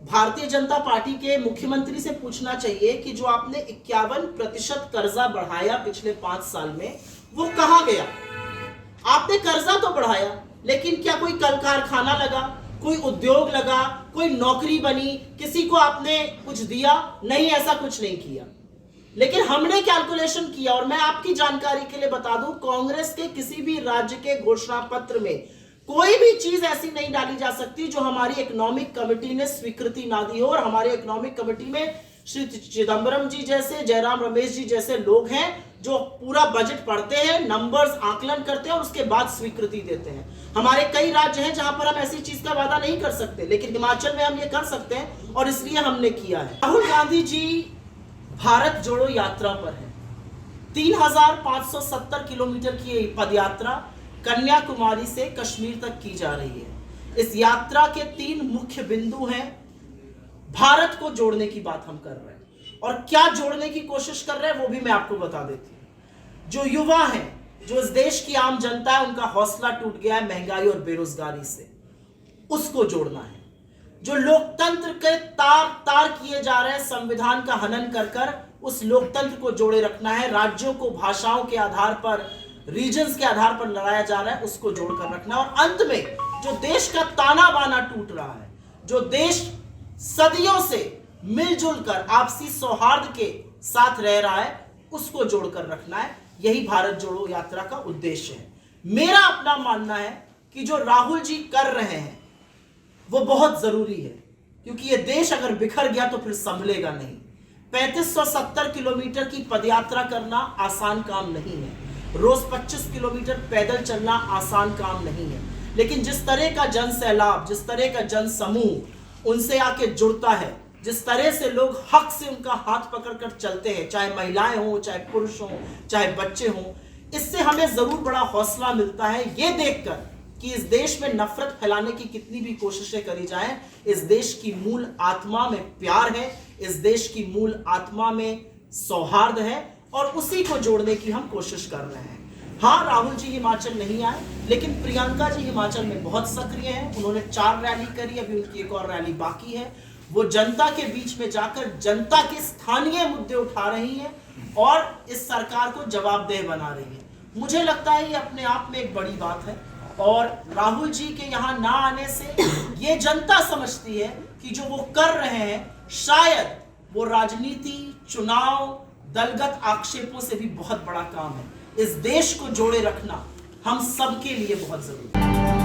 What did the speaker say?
Bharatiya Janata party के मुख्यमंत्री से पूछना चाहिए कि जो आपने 51% कर्जा बढ़ाया पिछले 5 साल में, वो कहां गया। आपने कर्जा तो बढ़ाया, लेकिन क्या कोई कल कारखाना लगा, कोई उद्योग लगा, कोई नौकरी बनी, किसी को आपने कुछ दिया? नहीं, ऐसा कुछ नहीं किया। लेकिन हमने कैलकुलेशन किया, और मैं आपकी जानकारी के लिए बता दूं, कांग्रेस के किसी भी राज्य के घोषणा पत्र में कोई भी चीज ऐसी नहीं डाली जा सकती जो हमारी इकोनॉमिक कमेटी ने स्वीकृति ना दी हो। और हमारे इकोनॉमिक कमेटी में श्री चिदंबरम जी जैसे, जयराम रमेश जी जैसे लोग हैं जो पूरा बजट पढ़ते हैं, नंबर्स आकलन करते हैं और उसके बाद स्वीकृति देते हैं। हमारे कई राज्य हैं जहां पर हम ऐसी चीज का वादा नहीं कर सकते, लेकिन हिमाचल में हम ये कर सकते हैं और इसलिए हमने किया है। राहुल गांधी जी भारत जोड़ो यात्रा पर है। 3570 किलोमीटर की पदयात्रा कन्याकुमारी से कश्मीर तक की जा रही है। इस यात्रा के 3 मुख्य बिंदु हैं। भारत को जोड़ने की बात हम कर रहे हैं, और क्या जोड़ने की कोशिश कर रहे हैं वो भी मैं आपको बता देती हूं। जो युवा हैं, जो इस देश की आम जनता है, उनका हौसला टूट गया है महंगाई और बेरोजगारी से, उसको जोड़ना है। जो लोकतंत्र के तार किए जा रहे हैं संविधान का हनन कर कर, उस लोकतंत्र को जोड़े रखना है। राज्यों को भाषाओं के आधार पर, रीजन्स के आधार पर लड़ाया जा रहा है, उसको जोड़कर रखना है। और अंत में जो देश का ताना बाना टूट रहा है, जो देश सदियों से मिलजुल कर आपसी सौहार्द के साथ रह रहा है, उसको जोड़कर रखना है। यही भारत जोड़ो यात्रा का उद्देश्य है। मेरा अपना मानना है कि जो राहुल जी कर रहे हैं वो बहुत जरूरी है, क्योंकि ये देश अगर बिखर गया तो फिर संभलेगा नहीं। 3570 किलोमीटर की पदयात्रा करना आसान काम नहीं है। रोज 25 किलोमीटर पैदल चलना आसान काम नहीं है। लेकिन जिस तरह का जन सैलाब, जिस तरह का जन समूह उनसे आके जुड़ता है, जिस तरह से लोग हक से उनका हाथ पकड़कर चलते हैं, चाहे महिलाएं हो, चाहे पुरुष हो, चाहे बच्चे हो, इससे हमें जरूर बड़ा हौसला मिलता है। ये देखकर कि इस देश में नफरत फैलाने की कितनी भी कोशिशें करी जाएं, इस देश की मूल आत्मा में प्यार है, इस देश की मूल आत्मा में सौहार्द है, और उसी को जोड़ने की हम कोशिश कर रहे हैं। हाँ, राहुल जी हिमाचल नहीं आए, लेकिन प्रियंका जी हिमाचल में बहुत सक्रिय हैं। उन्होंने 4 रैली करी, अभी उनकी एक और रैली बाकी है। वो जनता के बीच में जाकर जनता के स्थानीय मुद्दे उठा रही हैं और इस सरकार को जवाबदेह बना रही है। मुझे लगता है ये अपने आप में एक बड़ी बात है, और राहुल जी के यहाँ ना आने से ये जनता समझती है कि जो वो कर रहे हैं शायद वो राजनीति, चुनाव, दलगत आक्षेपों से भी बहुत बड़ा काम है। इस देश को जोड़े रखना हम सबके लिए बहुत जरूरी है।